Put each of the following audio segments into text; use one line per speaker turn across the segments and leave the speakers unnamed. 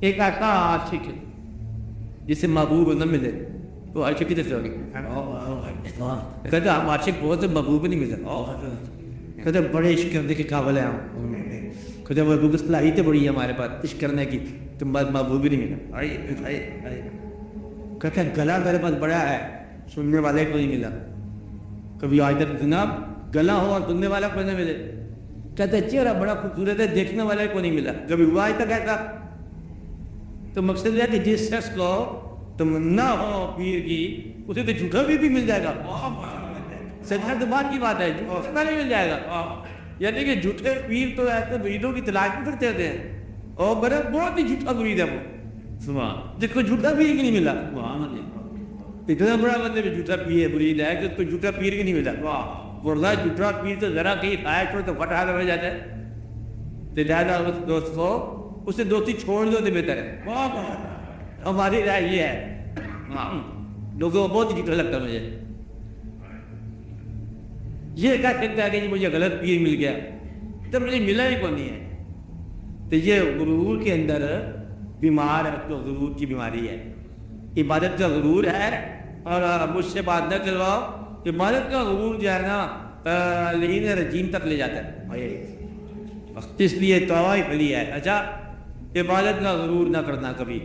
ایک ایسا عاشق ہے جسے محبوب نہ ملے تو عاشق کیسے ہوگی؟ کہتے ہم عاشق بہت سے محبوب نہیں ملے، کہتے بڑے عشق کرنے کے قابل ہیں ہم، کہتے محبوب صلاحیت بڑی ہے ہمارے پاس عشق کرنے کی، تم بات محبوب ہی نہیں ملا۔ کہتے گلا میرے پاس بڑا ہے، سننے والے کو نہیں ملا، کبھی آج تک جناب گلا ہو اور سننے والا کو نہیں ملے۔ کہتے چہرہ بڑا خوبصورت ہے، دیکھنے والے کو نہیں ملا، کبھی ہوا آج تک ایسا؟ تو مقصد یہ ہے کہ جس شخص کو تمنا ہو پیر کی اسے تو جھوٹا بھی مل جائے گا، سچا تو بات کی بات ہے، جھوٹا نہیں مل جائے گا۔ یعنی کہ جھوٹے پیر تو ایسے مریدوں کی تلاش میں کرتے ہوتے ہیں، اور بڑے بہت ہی جھوٹا مرید ہے وہ، جس کو جھوٹا پیر کی نہیں ملا۔ اتنا بڑا بندے میں جھوٹا پیر مرید ہے کہ اس کو جھوٹا پیر کی نہیں ملا، ورنہ جھوٹا پیر تو ذرا کہیں خواہش ہو تو پھٹا ہو جاتا ہے۔ تو لہٰذا اس دوست کو اسے دوستی چھوڑ دو تو بہتر ہے۔ ہماری رائے یہ ہے، لوگوں کو بہت جھوٹا لگتا ہے مجھے، یہ کیا کہتا ہے کہ مجھے غلط پیر مل گیا، تو مجھے ملا ہی کون نہیں ہے۔ تو یہ غرور کے اندر بیمار ہے، تو غرور کی بیماری ہے، عبادت کا غرور ہے، اور مجھ سے بات نہ کرواؤ، عبادت کا غرور جو ہے نا لین رجیم تک لے جاتا ہے، اس لیے توبہ ہی پھلی ہے۔ اچھا عبادت کا غرور نہ کرنا کبھی،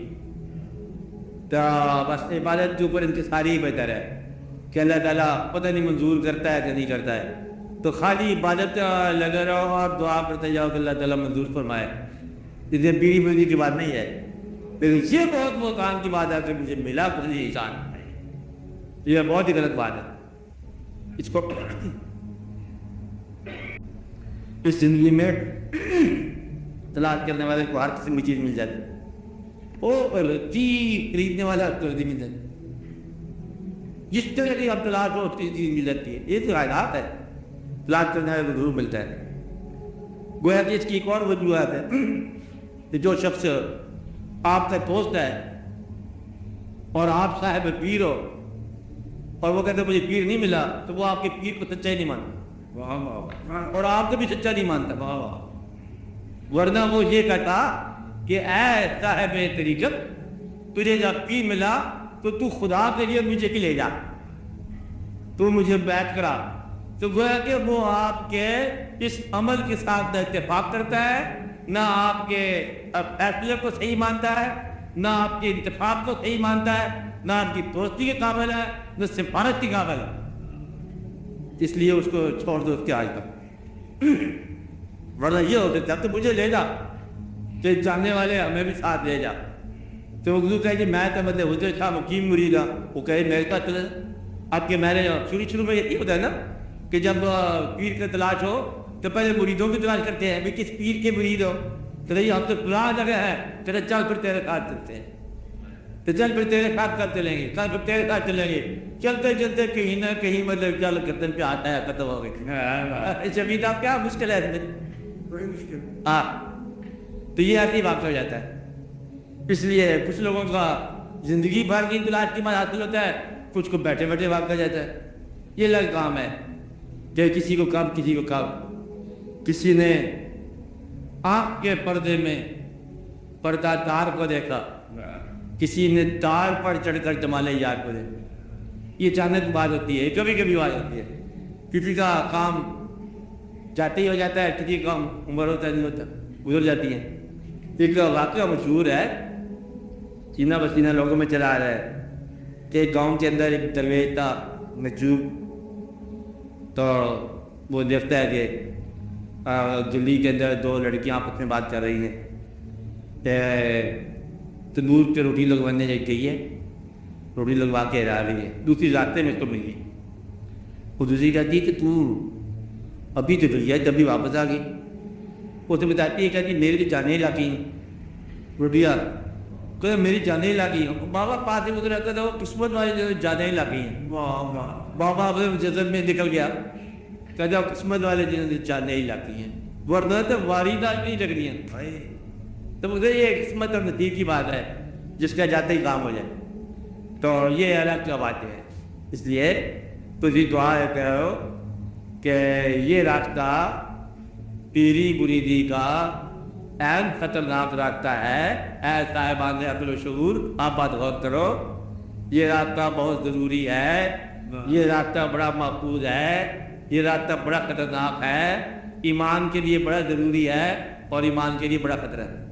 تو بس عبادت کے اوپر انتصاری ہی بہتر ہے کہ اللہ تعالیٰ پتہ نہیں منظور کرتا ہے کہ نہیں کرتا ہے، تو خالی عبادت لگے رہو اور دعا کرتے جاؤ کہ اللہ تعالیٰ منظور فرمائے، اس لیے بیڑی بندی کی بات نہیں ہے، لیکن یہ بہت وہ کام کی بات ہے کہ مجھے ملا کچھ نہیں انسان، یہ بہت ہی غلط بات ہے۔ اس کو اس زندگی میں تلاش کرنے والے کو ہر قسم کی چیز مل جاتی ہے، اور چیز خریدنے والا مل جاتی، جس طرح کی اب تلاش ہو اس کی چیز مل جاتی ہے، یہ تو حالات ہے، تلاش کرنے والے کو ضرور ملتا ہے۔ گویا کہ اس کی ایک اور وجوہات ہے کہ جو شخص آپ سے دوست ہے اور آپ صاحب پیر ہو اور وہ کہتے ہیں مجھے پیر نہیں ملا، تو وہ آپ کے پیر کو سچا ہی نہیں مانتا، اور آپ کو بھی سچا نہیں مانتا، ورنہ وہ یہ کہتا کہ اے صاحب طریقت تجھے جب پیر ملا تو تو خدا کے لیے مجھے کی لے جا، تو مجھے بیعت کرا، تو گویا کہ وہ آپ کے اس عمل کے ساتھ نہ اتفاق کرتا ہے، نہ آپ کے فیصلے کو صحیح مانتا ہے، نہ آپ کے انتخاب کو صحیح مانتا ہے، نہ آپ کی دوستی کے قابل ہے، نہ سفارت کے قابل ہے، اس لیے اس کو چھوڑ دو اس کے آج تک۔ ورنہ یہ ہو سکتا ہے تو مجھے لے جا، کہ جاننے والے ہمیں بھی ساتھ لے جا، تو وہ کہے کہ میں تو مطلب حضرت شاہ مقیم مرید ہوں، وہ کہے میرے ساتھ چلے۔ اب کہ میں نے شروع میں یہ ہوتا ہے نا کہ جب پیر کا تلاش ہو تو پہلے مریدوں کی تلاش کرتے ہیں، کس پیر کے مرید ہو، تو نہیں ہم تو فلاں جگہ ہے، چلے چل پھر تیرے ساتھ چلتے ہیں، تو چل پھر تیرے ساتھ کر چلیں گے، کل پھر تیرے ساتھ چلیں گے، چلتے چلتے کہیں نہ کہیں مطلب چل گردن پہ آتا ہے، ختم ہو گئی زمین۔ آپ کیا مشکل ہے ہاں، تو یہ ایسی بات ہو جاتا ہے۔ اس لیے کچھ لوگوں کا زندگی بھر کی تلاش کی بات حاصل ہوتا ہے، کچھ کو بیٹھے بیٹھے واقع ہو جاتا ہے۔ یہ الگ کام ہے کہ کسی کو کم کسی کو کم، کسی نے آنکھ کے پردے میں پردہ دار کو دیکھا، کسی نے تار پر چڑھ کر جمال یار کو دیکھا، یہ اچانک بات ہوتی ہے، کبھی کبھی بات ہوتی ہے، کسی کا کام جاتے ہی ہو جاتا ہے، کسی کا عمر ہوتا نہیں ہوتا، گزر جاتی ہے۔ ایک واقعہ مشہور ہے، سینہ بسینہ لوگوں میں چلا آ رہا ہے کہ ایک گاؤں کے اندر ایک درویش تھا مجذوب، تو وہ دیکھتا ہے کہ گلی کے اندر دو لڑکیاں آپس میں بات کر رہی ہیں، تندور پہ روٹی لگوانے گئی ہے، روٹی لگوا کے آ رہی ہے، دوسری راستے میں اس کو ملی، وہ دوسری کہتی ہے کہ تو ابھی تو گئی ہے جب بھی واپس آ گئی، وہ تو بتاتی ہے کہ میری تو جانے ہی لاگی ہیں روٹیاں، کہ میری جانے ہی لاگی ہیں، بابا پاس میں رہتا تھا، وہ قسمت والے جانے ہی لاگی ہیں، بابا جذب میں نکل گیا، کہ جب قسمت والے جنہوں جانے ہی لاگی ہیں، ورنہ تو واردات نہیں لگ رہی ہیں۔ تو مجھے یہ قسمت اور نصیب کی بات ہے جس کا جاتے ہی کام ہو جائے، تو یہ الگ کیا بات ہے۔ اس لیے تجھے دعا ہے کہہ رہے ہو کہ یہ راستہ پیری مریدی کا اہم خطرناک رابطہ ہے. اے صاحبان عقل و شعور، آپ بات غور کرو، یہ رابطہ بہت ضروری ہے، یہ رابطہ بڑا محفوظ ہے، یہ رابطہ بڑا خطرناک ہے، ایمان کے لیے بڑا ضروری ہے اور ایمان کے لیے بڑا خطرہ ہے.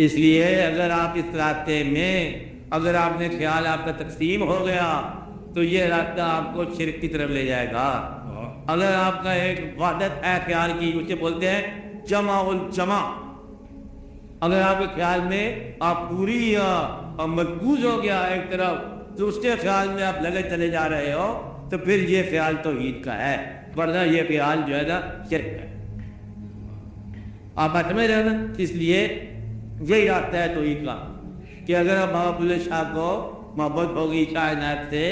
اس لیے اگر آپ اس راستے میں، اگر آپ نے خیال آپ کا تقسیم ہو گیا تو یہ راستہ آپ کو شرک کی طرف لے جائے گا. اگر آپ کا ایک وحدت ہے خیال کی، اسے بولتے ہیں جمع الجمع، اگر آپ کے خیال میں آپ پوری اور مرکوز ہو گیا ایک طرف، تو اس کے خیال میں آپ لگے چلے جا رہے ہو، تو پھر یہ خیال توحید کا ہے، ورنہ یہ خیال جو ہے نا شرک ہے. آپ سمجھ رہے ہو نا؟ اس لیے یہی راستہ ہے توحید کا کہ اگر آپ بابا بلے شاہ کو محبت ہوگی شاہ عنایت سے،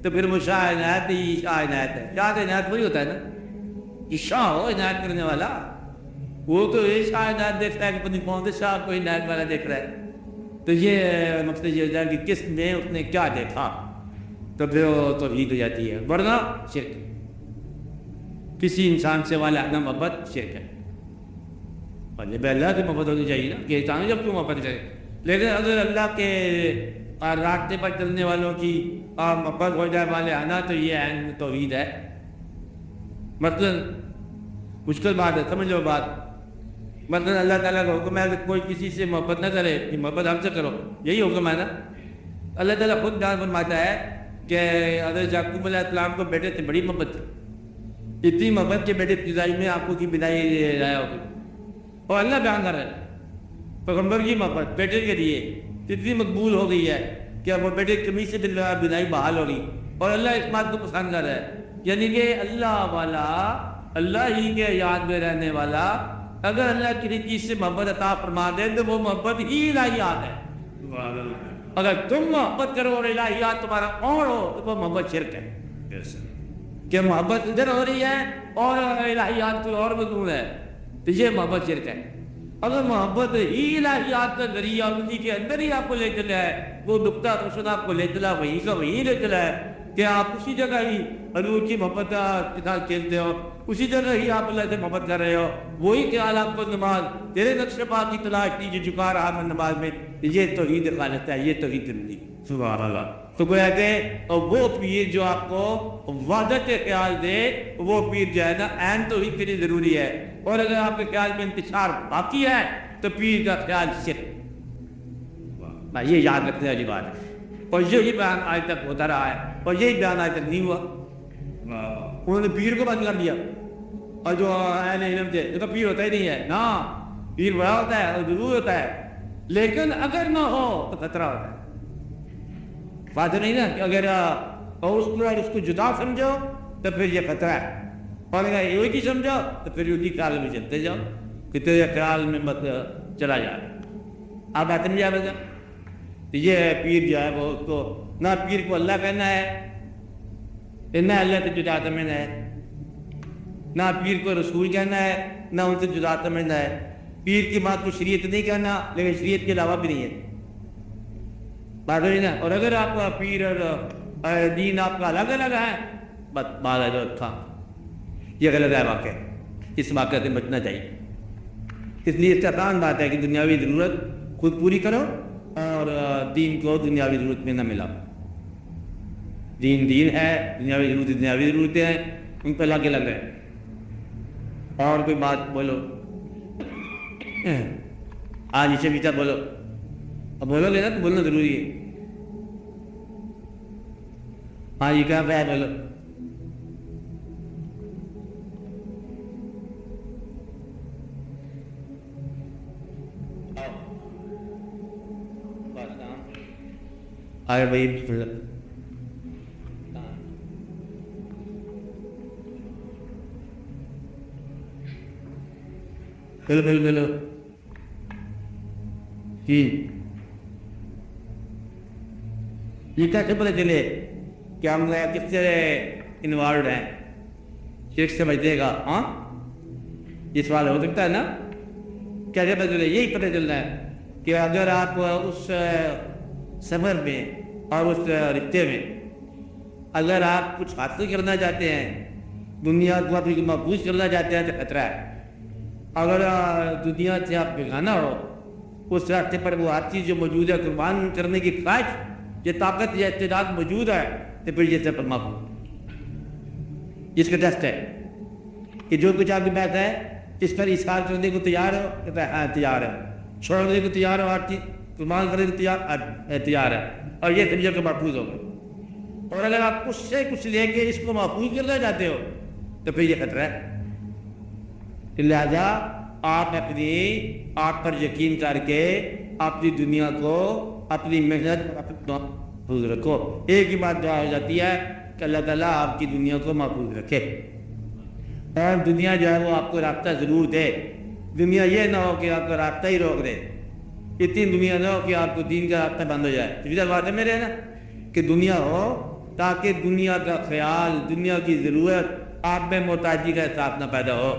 تو پھر وہ شاہ عنایت ہی شاہ عنایت ہے. شاہ عنایت وہی ہوتا ہے نا کہ شاہ ہو عنایت کرنے والا. وہ تو یہ شاہ عنایت دیکھتا ہے کہ پتہ کون سے شاہ کو عنایت والا دیکھ رہا ہے. تو یہ مقصد یہ ہوتا ہے کہ کس نے اس نے کیا دیکھا، تو پھر وہ توحید ہو جاتی ہے، ورنہ شرک. کسی انسان سے والا اپنا محبت شرک ہے. اور جب اللہ کی محبت ہونی چاہیے نا کہ انسان جب کیوں محبت کرے. لیکن اگر اللہ کے راستے پر چلنے والوں کی محبت ہو جائے والے آنا، تو یہ عین توحید ہے. مثلاً مشکل بات ہے، سمجھ لو بات. مثلاً اللہ تعالیٰ کا حکم ہے کہ کوئی کسی سے محبت نہ کرے، کہ محبت ہم سے کرو، یہی حکم ہے نا. اللہ تعالیٰ خود بیان فرماتا ہے کہ حضرت یعقوب علیہ السلام کو بیٹے سے بڑی محبت تھی، اتنی محبت کے بیٹے فضائی میں آپ کو کی بدائی لایا ہوگی. اور اللہ بیان کر رہا ہے پیغمبر کی محبت بیٹے کے لیے اتنی مقبول ہو گئی ہے کہ اب وہ بیٹے کمی سے دل بدائی بحال ہو گئی. اور اللہ اس بات کو پسند کر رہا ہے، یعنی کہ اللہ والا، اللہ ہی کے یاد میں رہنے والا، اگر اللہ کسی چیز سے محبت عطا فرما دے تو وہ محبت ہی الہیات ہے. اگر تم محبت کرو اور الہیات تمہارا اور ہو تو وہ محبت شرک ہے. کہ محبت ادھر ہو رہی ہے اور الہیات کوئی اور مضمون ہے، تو یہ محبت شرک ہے. اگر محبت ہی الہیات کا ذریعہ انہی کے اندر ہی آپ کو لے چلا ہے، وہ نقطہ روشن آپ کو لے چلا، وہیں کا وہیں لے چلا ہے کہ آپ اسی جگہ ہی حضور کی محبت کے ساتھ کھیلتے ہو، اسی جگہ ہی آپ اللہ سے محبت کر رہے ہو، وہی خیال آپ کو نماز تیرے نقش پا کی تلاش کی جو جھکا رہا میں نماز میں، یہ توحید خالص ہے، یہ توحید زندگی. سبحان اللہ. تو گویا کہ وہ پیر جو آپ کو وحدت خیال دے، وہ پیر جو ہے نا عین توحید کے لیے ضروری ہے. اور اگر آپ کے خیال میں انتشار باقی ہے تو پیر کا خیال شرک. یہ یاد رکھنے والی بات ہے. اور یہی بیان آج تک ہوتا رہا ہے، اور یہی بیان آج تک نہیں ہوا. انہوں نے پیر کو بند کر دیا، اور جو اہل علم تھے یہ تو پیر ہوتا ہی نہیں ہے نا. پیر بڑا ہوتا ہے اور ضرور ہوتا ہے، لیکن اگر نہ ہو تو خطرہ ہوتا ہے. بات نہیں نا کہ اگر اور اس کو جدا سمجھو تو پھر یہ خطرہ ہے، اور اگر ایک ہی سمجھو تو پھر اسی خیال میں چلتے جاؤ کہ تیرے خیال میں مت چلا جا رہا. آپ بات نہیں جا رہے. تو یہ پیر جو ہے وہ اس کو نہ پیر کو اللہ کہنا ہے، نہ اللہ سے جدا سمجھنا ہے، نہ پیر کو رسول کہنا ہے، نہ ان سے جدا سمجھنا ہے. پیر کی بات کو شریعت نہیں کہنا، لیکن شریعت کے علاوہ بھی نہیں ہے. بات ہوئی نا. اور اگر آپ کا پیر اور دین آپ کا الگ الگ ہے، بس بات جو تھا یہ غلط ہے. واقع اس واقعہ سے بچنا چاہیے. اس لیے اس سے آسان بات ہے کہ دنیاوی ضرورت خود پوری کرو اور دین کو دنیاوی ضرورت میں نہ ملاؤ. دین دین ہے، دنیاوی ضرورت دنیاوی ضرورتیں ہیں، ان پہ الگ الگ ہے. اور کوئی بات بولو، آج اسے پیچھا بولو. اب بولو گے نا تو بولنا ضروری ہے. ہاں یہ کیا ہے بولو. آئے بھائی چلو چلو چلو جی. یہ کیسے پتہ چلے کہ ہم کس سے انوالوڈ ہیں؟ شرک سے بچے گا. ہاں یہ سوال ہو سکتا ہے نا. کیسے پتہ چلے؟ یہی پتہ چلنا ہے کہ اگر آپ اس سفر میں اور اس رشتے میں اگر آپ کچھ حاصل کرنا چاہتے ہیں، دنیا کو محفوظ کرنا چاہتے ہیں تو خطرہ ہے. اگر دنیا سے آپ بگانا ہو، اس راستے پر وہ ہر چیز جو موجود ہے قربان کرنے کی خواہش، یہ طاقت یا استعداد موجود ہے، تو پھر یہ سفر معقول، جس کا ٹیسٹ ہے کہ جو کچھ آپ کے پاس ہے اس پر اظہار کرنے کو تیار ہو، کہتا ہے ہاں تیار ہے، چھوڑنے کو تیار ہو، ہر چیز قربان کرنے کو تیار ہے، اور یہ سمجھو کہ محفوظ ہوگا۔ اور اگر آپ اس سے کچھ لے کے اس کو محفوظ کرنا چاہتے ہو تو پھر یہ خطرہ ہے۔ لہذا آپ آپ پر یقین کر کے اپنی دنیا کو، اپنی محنت محفوظ رکھو۔ ایک ہی بات دعا ہو جاتی ہے کہ اللہ تعالیٰ آپ کی دنیا کو محفوظ رکھے، اور دنیا جو ہے وہ آپ کو رابطہ ضرور دے۔ دنیا یہ نہ ہو کہ آپ کا رابطہ ہی روک دے، اتنی دنیا نہ ہو کہ آپ کو دین کا رابطہ بند ہو جائے۔ سیدھا بات ہے میرے نا کہ دنیا ہو تاکہ دنیا کا خیال، دنیا کی ضرورت آپ میں محتاجی کا احساس نہ پیدا ہو،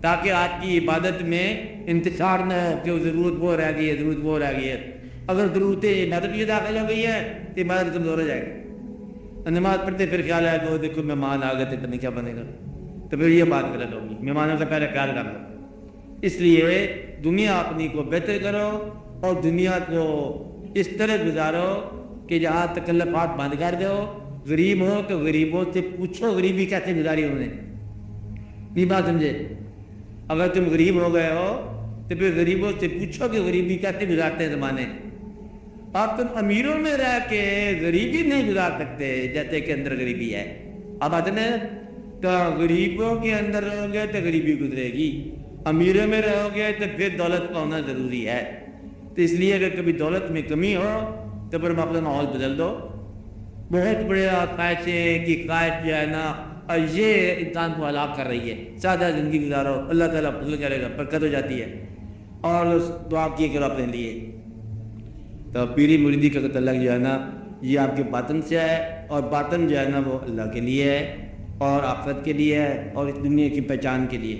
تاکہ آپ کی عبادت میں انتشار نہ ہو کہ وہ ضرورت وہ رہ گئی ہے، ضرورت وہ رہ گئی ہے۔ اگر ضرورتیں عبادت یہ داخل ہو گئی ہے تو عبادت کمزور ہو جائے گی۔ نماز پڑھتے پھر خیال آئے کہ دیکھو مہمان آ گئے تھے، پتہ نہیں کیا بنے گا، تو پھر یہ بات غلط ہوگی۔ مہمانوں سے پہلے خیال کر لو۔ اس لیے دنیا اپنی کو بہتر کرو، اور دنیا کو اس طرح گزارو کہ جہاں تکلفات بند کر دو۔ غریب ہو تو غریبوں سے پوچھو غریبی کیسے گزاری انہوں نے، یہ بات سمجھے۔ اگر تم غریب ہو گئے ہو تو پھر غریبوں سے پوچھو کہ غریبی کیسے گزارتے ہیں زمانے۔ اب تم امیروں میں رہ کے غریبی نہیں گزار سکتے جیسے کہ اندر غریبی ہے۔ اب آتے ہیں تو غریبوں کے اندر رہو گے تو غریبی گزرے گی، امیروں میں رہو گے تو پھر دولت کا ہونا ضروری ہے۔ تو اس لیے اگر کبھی دولت میں کمی ہو تو پھر اپنا ماحول بدل دو۔ بہت بڑے خواہشیں کی خواہش جو ہے نا، اور یہ انسان کو ہلاک کر رہی ہے۔ سادہ زندگی گزارو، اللہ تعالیٰ فضل کرے گا، برکت ہو جاتی ہے۔ اور اس دعا کیے کرو اپنے لیے۔ تو پیری مریدی کا تعلق جو ہے نا یہ آپ کے باطن سے ہے، اور باطن جو ہے نا وہ اللہ کے لیے ہے، اور آخرت کے لیے ہے، اور اس دنیا کی پہچان کے لیے۔